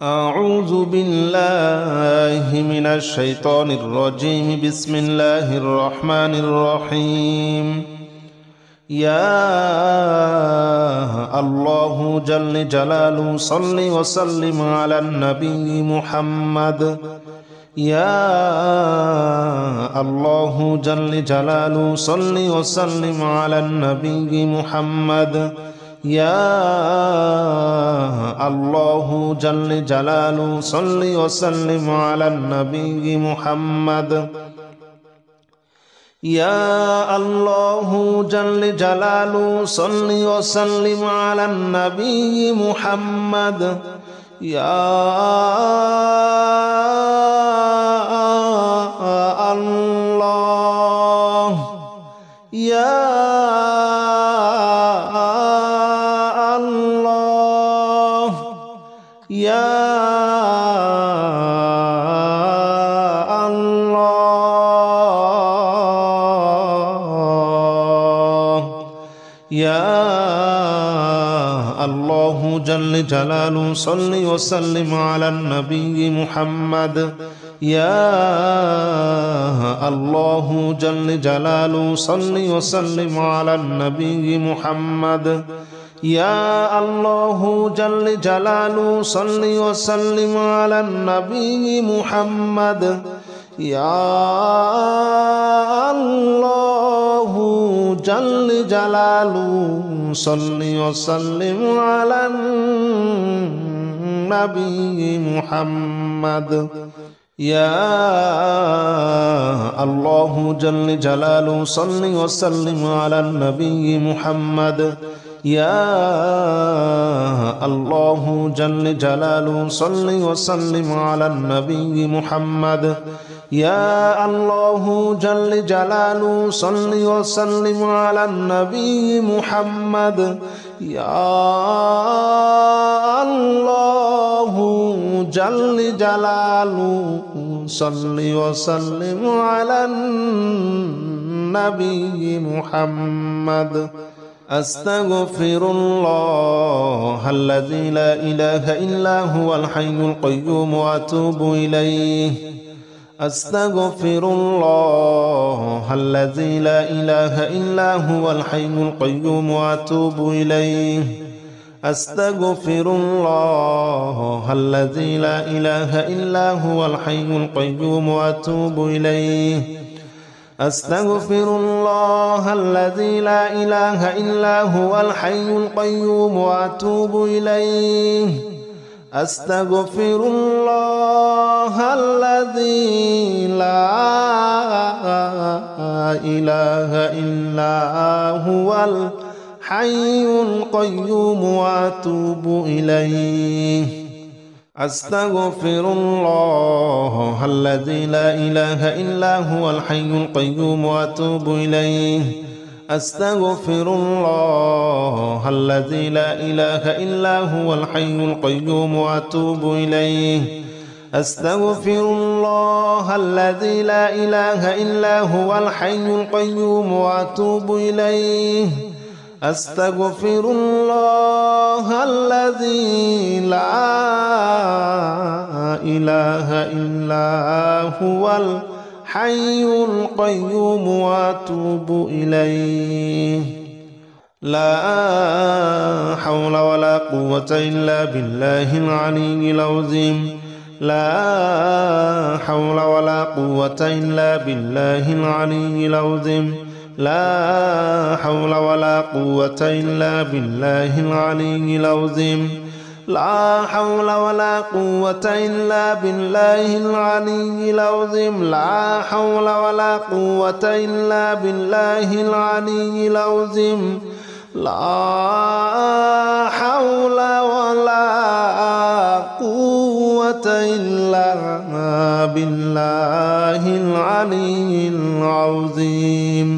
أعوذ بالله من الشيطان الرجيم. بسم الله الرحمن الرحيم. يا الله جل جلاله صل وسلم على النبي محمد. يا الله جل جلاله صل وسلم على النبي محمد. يا الله جل جلاله صل وسلم على النبي محمد. يا الله جل جلاله صل وسلم على النبي محمد. يا الله يا يا الله يا الله جل جلاله صل وسلم على النبي محمد. يا الله جل جلاله صل وسلم على النبي محمد. يا الله جل جلاله صل وسلم على النبي محمد. يا الله جل جلاله صل وسلم على النبي محمد. يا الله جل جلاله صل وسلم على النبي محمد. يا الله جل جلاله صل وسلم على النبي محمد. يا الله جل جلاله صل وسلم على النبي محمد. يا الله جل جلاله صل وسلم على النبي محمد. أستغفر الله الذي لا إله إلا هو الحي القيوم وأتوب إليه. أستغفر الله الذي لا إله إلا هو الحي القيوم وأتوب إليه. أستغفر الله الذي لا إله إلا هو الحي القيوم وأتوب إليه. أستغفر الله الذي لا إله إلا هو الحي القيوم وأتوب إليه. أستغفر الله الذي لا إله إلا هو الحي القيوم وأتوب إليه. أستغفر الله الذي لا إله إلا هو الحي القيوم وأتوب إليه. أستغفر الله الذي لا إله إلا هو الحي القيوم وأتوب إليه. أستغفر الله الذي لا إله إلا هو الحي القيوم وأتوب إليه. أستغفر الله الذي لا إله إلا هو الحي القيوم وأتوب إليه. لا حول ولا قوة إلا بالله العلي العظيم. لا حول ولا قوة إلا بالله العلي العظيم. لا حول ولا قوة إلا بالله العلي العظيم. لا حول ولا قوة إلا بالله العلي العظيم. لا حول ولا قوة إلا بالله العلي العظيم. لا حول ولا قوة إلا بالله العلي العظيم.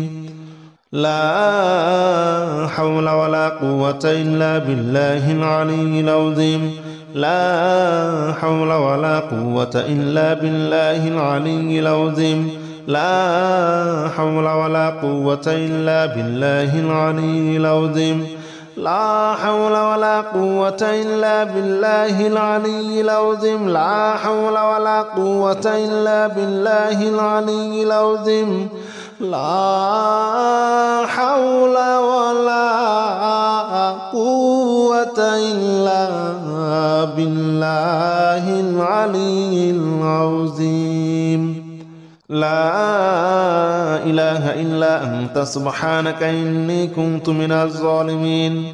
لا حول ولا قوة إلا بالله العلي العظيم. لا حول ولا قوة إلا بالله العلي العظيم. لا حول ولا قوة إلا بالله العلي العظيم. لا حول ولا قوة إلا بالله العلي العظيم لا حول ولا قوة إلا بالله العلي العظيم لا حول ولا قوة إلا بالله العلي العظيم لا إله إلا أنت سبحانك إني كنت من الظالمين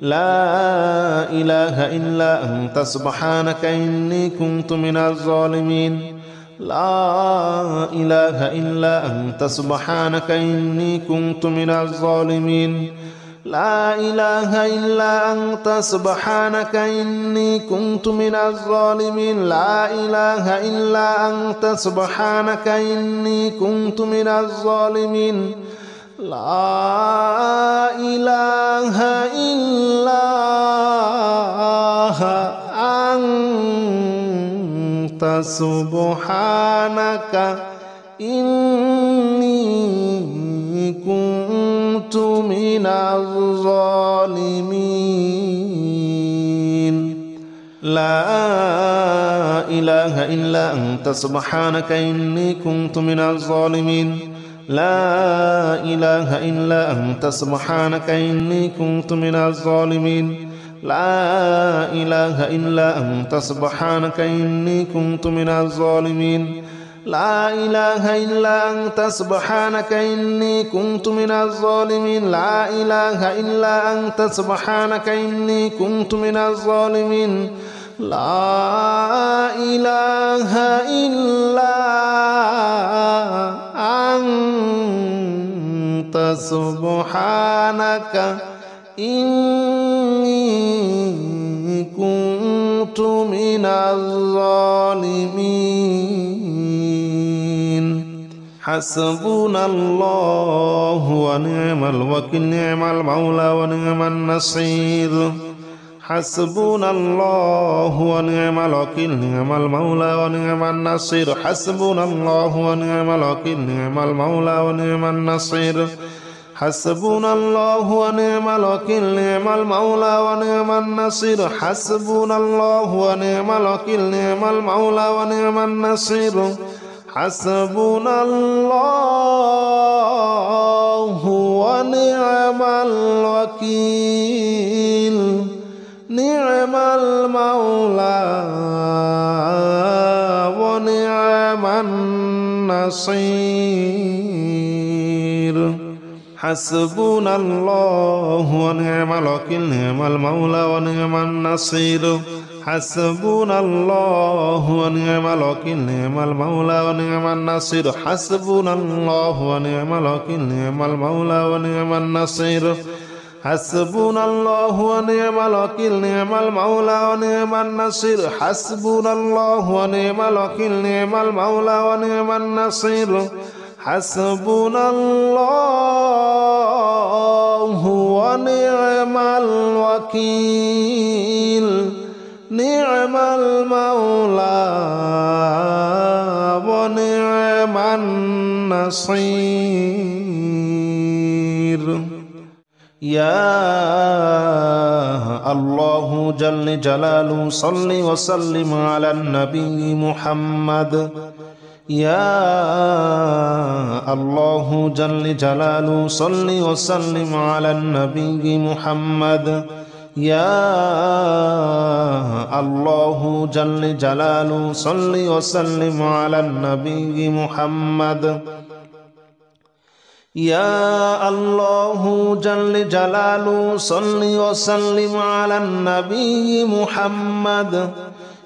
لا إله إلا أنت سبحانك إني كنت من الظالمين لا إله إلا أنت سبحانك إني كنت من الظالمين لا إله إلا أنت سبحانك إني كنت من الظالمين لا إله إلا أنت سبحانك إني كنت من الظالمين لا إله إلا أنت سبحانك إني كنت من الظالمين لا إله إلا أنت سبحانك إني كنت من الظالمين لا إله إلا أنت سبحانك إني كنت من الظالمين لا إله إلا أنت سبحانك إني كنت من الظالمين لا إله إلا أنت سبحانك إني كنت من الظالمين لا إله إلا أنت سبحانك إني كنت من الظالمين لا إله إلا أنت سبحانك إني كنت من الظالمين حسبنا الله ونعم الوكيل نعم المولى ونعم النصير حسبنا الله ونعم الوكيل نعم المولى ونعم النصير حسبنا الله ونعم الوكيل نعم المولى ونعم النصير حسبنا الله ونعم الوكيل نعم المولى ونعم النصير حسبنا الله ونعم الوكيل نعم المولى ونعم النصير حسبنا الله ونعم الوكيل نعم المولى ونعم النصير حسبنا الله ونعم الوكيل نعم المولى ونعم النصير حسبنا الله ونعم الوكيل نعم المولى ونعم النصير حسبنا الله ونعم الوكيل نعم المولى ونعم النصير حسبنا الله ونعم الوكيل نعم المولى ونعم النصير حسبنا الله ونعم الوكيل نعم المولى ونعم النصير حسبنا الله ونعم الوكيل نعم المولى ونعم النصير يا الله جل جلاله صل وسلم على النبي محمد يا الله جل جلاله صل وسلم على النبي محمد يا الله جل جلاله صل وسلم على النبي محمد يا الله جل جلاله صل وسلم على النبي محمد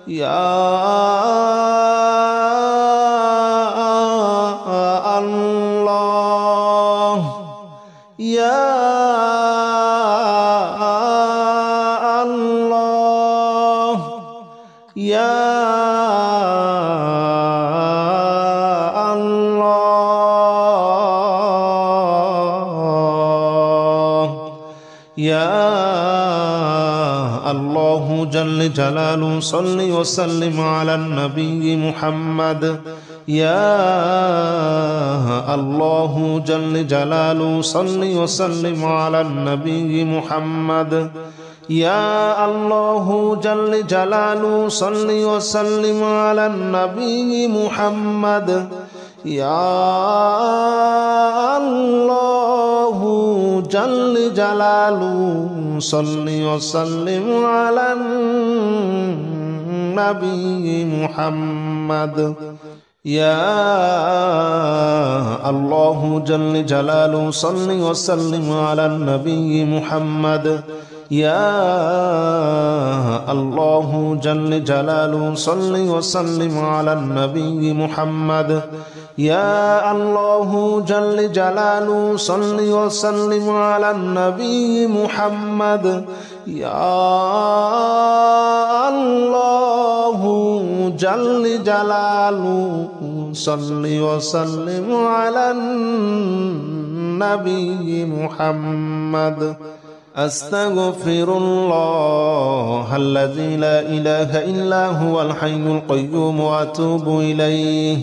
يا الله يا الله يا يا الله جل جلاله صل وسلم على النبي محمد يا الله جل جلاله صل وسلم على النبي محمد يا الله جل جلاله صل وسلم على النبي محمد يا الله جل جلاله صل وسلم على النبي محمد يا الله جل جلاله صل وسلم على النبي محمد يا الله جل جلاله صل وسلم على النبي محمد يا الله جل جلاله صل وسلم على النبي محمد يا الله جل جلاله صل وسلم على النبي محمد أستغفر الله الذي لا إله إلا هو الحي القيوم وأتوب إليه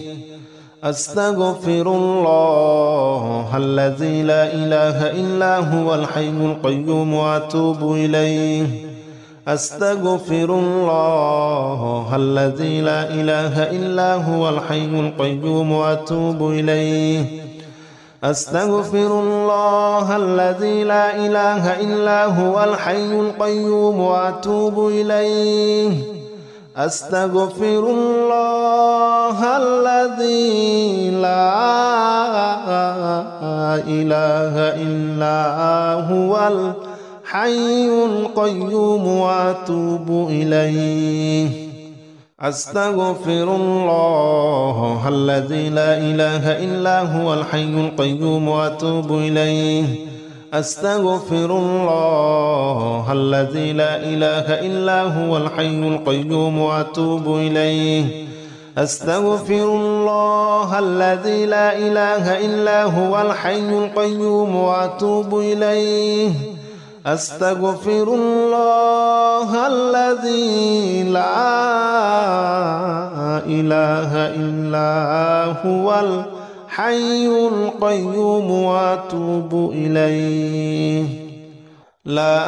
أستغفر الله الذي لا إله إلا هو الحي القيوم وأتوب إليه أستغفر الله الذي لا إله إلا هو الحي القيوم وأتوب إليه أستغفر الله الذي لا إله إلا هو الحي القيوم وأتوب إليه أستغفر الله الذي لا إله إلا هو الحي القيوم وأتوب إليه أستغفر الله الذي لا إله إلا هو الحي القيوم وأتوب إليه أستغفر الله الذي لا إله إلا هو الحي القيوم وأتوب إليه أستغفر الله الذي لا إله إلا هو الحي القيوم وأتوب إليه أستغفر الله الذي لا إله إلا هو الحي القيوم وأتوب إليه لا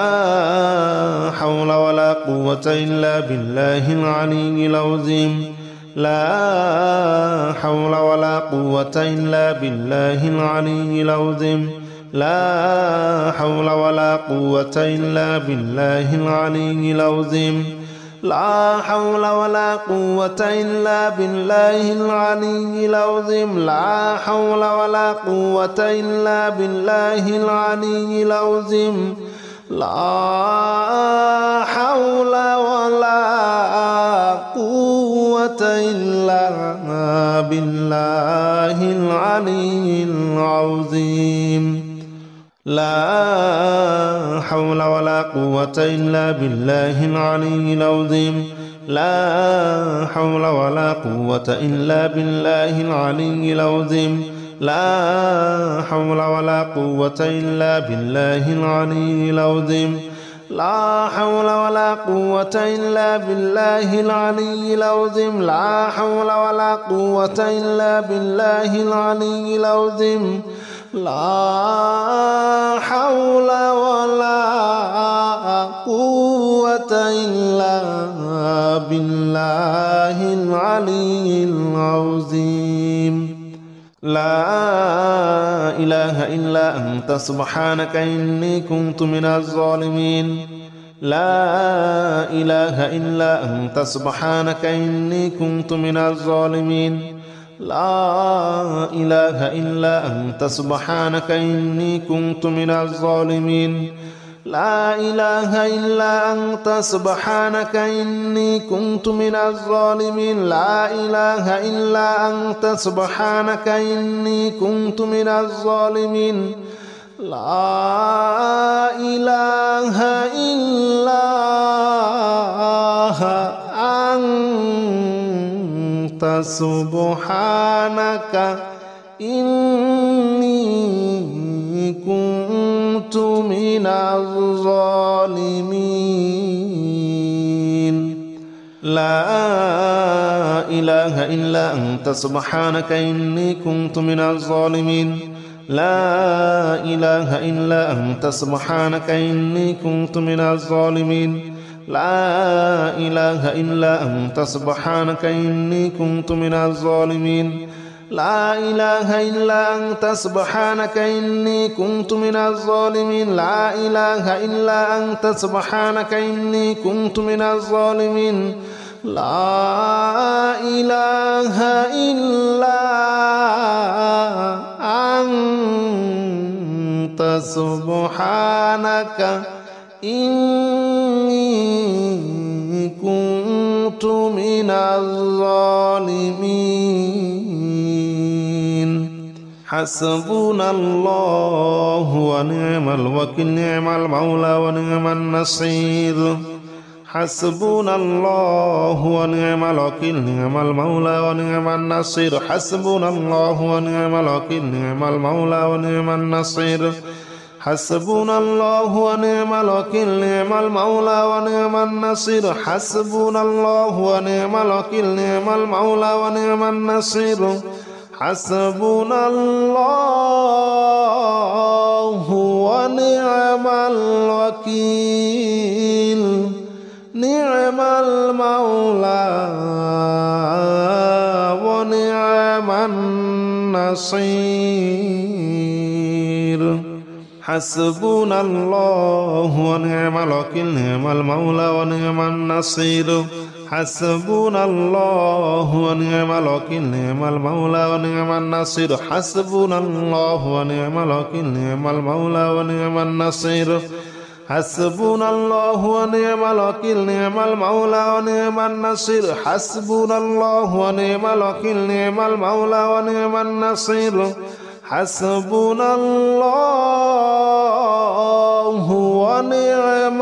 حول ولا قوة إلا بالله العلي العظيم لا حول ولا قوة إلا بالله العلي العظيم لا حول ولا قوة إلا بالله العلي العظيم لا حول ولا قوة إلا بالله العلي العظيم لا حول ولا قوة إلا بالله العلي العظيم لا حول ولا قوة إلا بالله العلي العظيم لا حول ولا قوة إلا بالله العلي العظيم لا حول ولا قوة إلا بالله العلي العظيم لا حول ولا قوة إلا بالله العلي العظيم لا حول ولا قوة إلا بالله العلي العظيم لا حول ولا قوة إلا بالله العلي العظيم لا حول ولا قوة إلا بالله العلي العظيم لا إله إلا أنت سبحانك إني كنت من الظالمين لا إله إلا أنت سبحانك إني كنت من الظالمين لا إله إلا أنت سبحانك إني كنت من الظالمين لا إله إلا أنت سبحانك إني كنت من الظالمين لا إله إلا أنت سبحانك إني كنت من الظالمين لا إله إلا أنت سبحانك إني كنت من الظالمين لا إله إلا أنت سبحانك إني كنت من الظالمين لا إله إلا أنت سبحانك إني كنت من الظالمين لا إله إلا أنت سبحانك إني كنت من الظالمين لا إله إلا أنت سبحانك إني كنت من الظالمين لا إله إلا أنت سبحانك إني كنت من الظالمين لا إله إلا أنت سبحانك إني كنت من الظالمين حسبنا الله ونعم الوكيل نعم المولى ونعم النصير حسبنا الله ونعم الوكيل نعم المولى ونعم النصير حسبنا الله ونعم الوكيل نعم المولى ونعم النصير حسبنا الله ونعم الوكيل نعم المولى ونعم النصير حسبنا الله ونعم الوكيل نعم المولى ونعم النصير حسبنا الله ونعم الوكيل نعم المولى ونعم النصير حسبنا الله ونعم الوكيل نعم المولى ونعم النصير حسبنا الله ونعم الوكيل نعم المولى ونعم النصير حسبنا الله ونعم الوكيل نعم المولى ونعم النصير حسبنا الله ونعم الوكيل نعم المولى ونعم النصير حسبنا الله ونعم الوكيل نعم المولى ونعم النصير حسبنا الله ونعم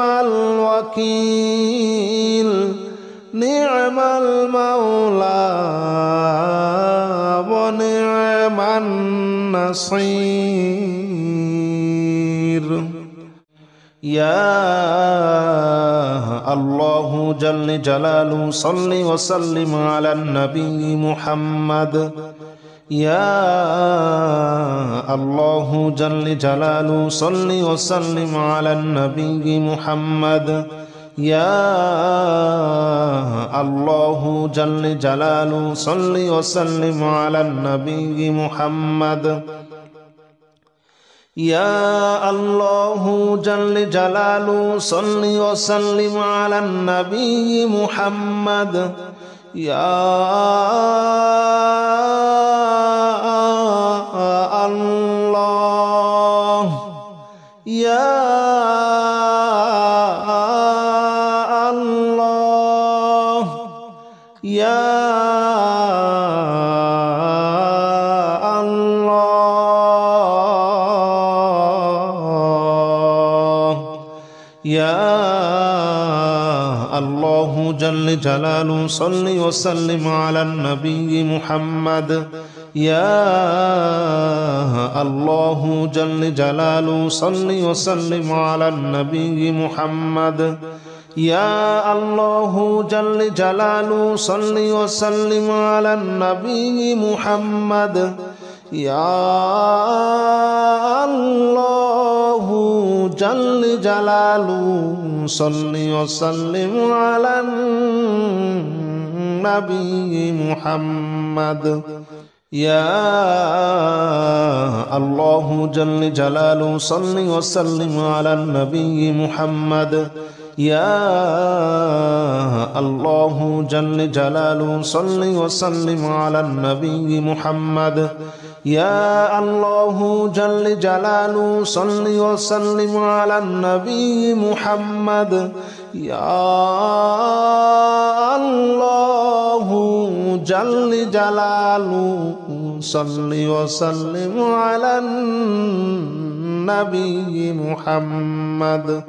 الوكيل نعم المولى ونعم النصير يا الله جل جلاله صل وسلم على النبي محمد يا الله جل جلاله صل وسلم على النبي محمد يا الله جل جلاله صل وسلم على النبي محمد يا الله جل جلاله صل وسلم على النبي محمد يا الله يا الله يا يا الله جل جلاله صل وسلم على النبي محمد يا الله جل جلاله صل وسلم على النبي محمد يا الله جل جلاله صل وسلم على النبي محمد يا الله جل جلاله صل وسلم على النبي محمد يا الله جل جلاله صل وسلم على النبي محمد يا الله جل جلاله صل وسلم على النبي محمد يا الله جل جلاله صل وسلم على النبي محمد يا الله جل جلاله صل وسلم على النبي محمد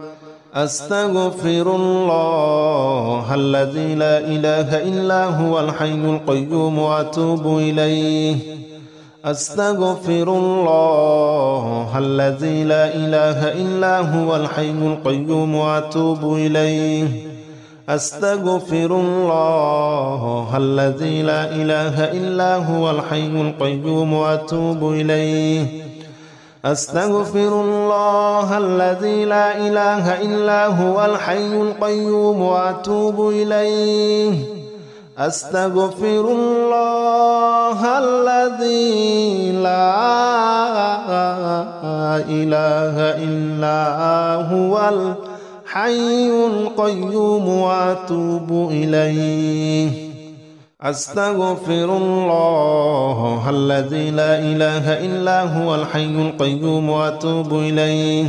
أستغفر الله الذي لا إله إلا هو الحي القيوم وأتوب إليه أستغفر الله الذي لا إله إلا هو الحي القيوم وأتوب إليه أستغفر الله الذي لا إله إلا هو الحي القيوم وأتوب إليه أستغفر الله الذي لا إله إلا هو الحي القيوم وأتوب إليه أستغفر الله الذي لا إله إلا هو الحي القيوم وأتوب إليه أستغفر الله الذي لا إله إلا هو الحي القيوم وأتوب إليه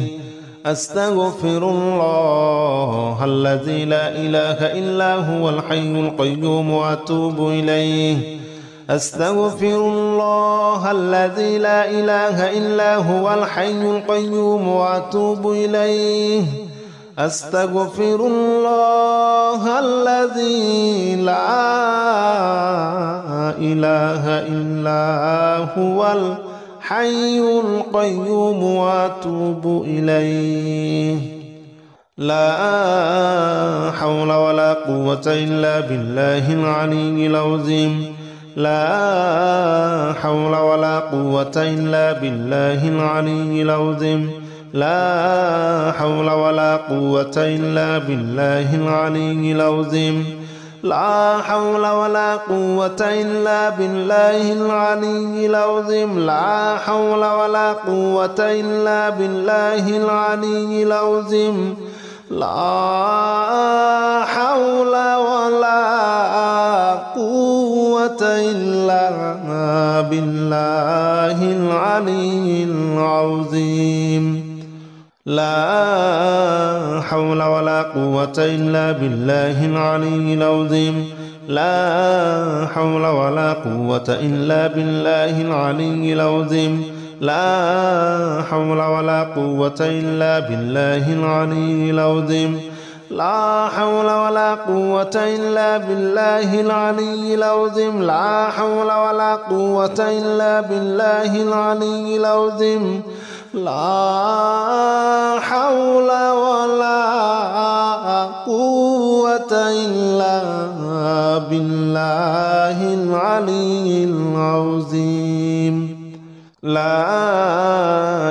أستغفر الله الذي لا إله إلا هو الحي القيوم وأتوب إليه أستغفر الله الذي لا إله إلا هو الحي القيوم وأتوب إليه أستغفر الله الذي لا إله إلا هو الحي القيوم وأتوب إليه لا حول ولا قوة إلا بالله العلي العظيم لا حول ولا قوة إلا بالله العلي العظيم لا حول ولا قوة إلا بالله العلي العظيم لا حول ولا قوة إلا بالله العلي العظيم لا حول ولا قوة إلا بالله العلي العظيم لا حول ولا قوة إلا بالله العلي العظيم لا حول ولا قوة إلا بالله العلي العظيم لا حول ولا قوة إلا بالله العلي العظيم لا حول ولا قوة إلا بالله العلي العظيم لا حول ولا قوة إلا بالله العلي العظيم لا حول ولا قوة إلا بالله العلي العظيم لا حول ولا قوة إلا بالله العلي العظيم لا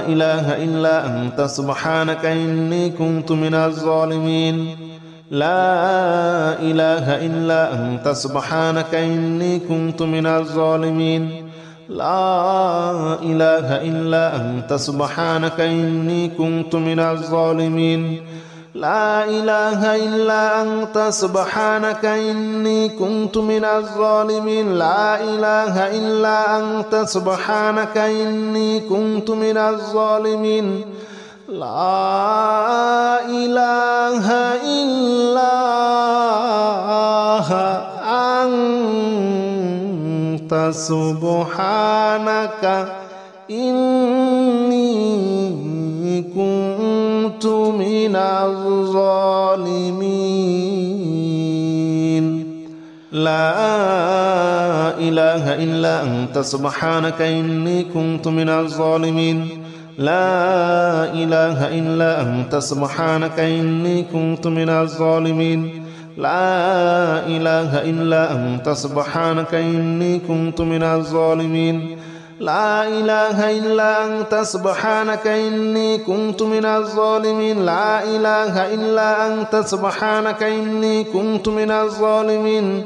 إله إلا أنت سبحانك إني كنت من الظالمين لا إله إلا أنت سبحانك إني كنت من الظالمين لا إله إلا أنت سبحانك إني كنت من الظالمين لا إله إلا أنت سبحانك إني كنت من الظالمين لا إله إلا أنت سبحانك إني كنت من الظالمين لا إله إلا أنت سبحانك إني كنت من الظالمين لا إله إلا أنت سبحانك إني كنت من الظالمين لا إله إلا أنت سبحانك إني كنت من الظالمين لا إله إلا أنت سبحانك إني كنت من الظالمين لا إله إلا أنت سبحانك إني كنت من الظالمين لا إله إلا أنت سبحانك إني كنت من الظالمين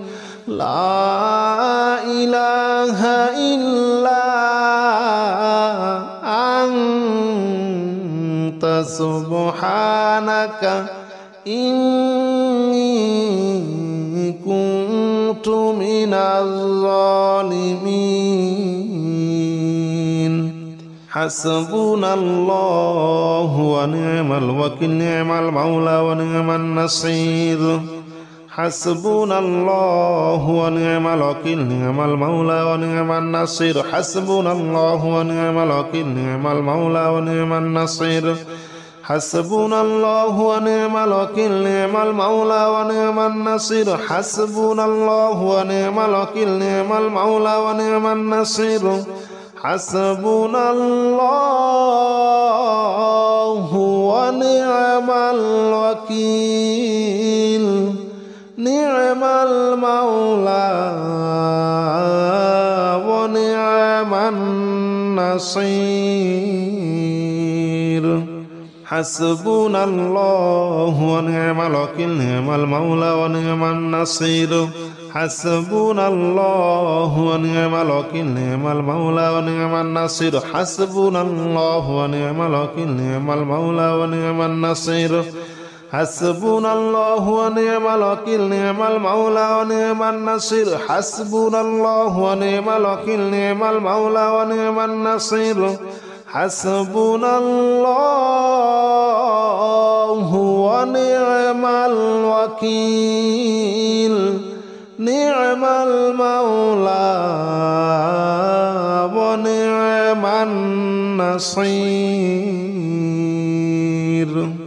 لا إله إلا أنت سبحانك إني كنت من الظالمين حسبنا الله ونعم الوكيل نعم المولى ونعم النصير حسبنا الله ونعم الوكيل نعم المولى ونعم النصير حسبنا الله ونعم الوكيل نعم المولى ونعم النصير حسبنا الله ونعم الوكيل نعم المولى ونعم النصير حسبنا الله ونعم الوكيل نعم المولى ونعم النصير حسبنا الله ونعم الوكيل نعم المولى ونعم النصير حسبنا الله ونعم الوكيل نعم المولى ونعم النصير حسبنا الله ونعم الوكيل نعم المولى ونعم النصير حسبنا الله ونعم الوكيل نعم المولى ونعم النصير حسبنا الله ونعم الوكيل نعم المولى ونعم النصير حسبنا الله ونعم الوكيل نعم المولى ونعم النصير حسبنا الله ونعم الوكيل نعم المولى ونعم النصير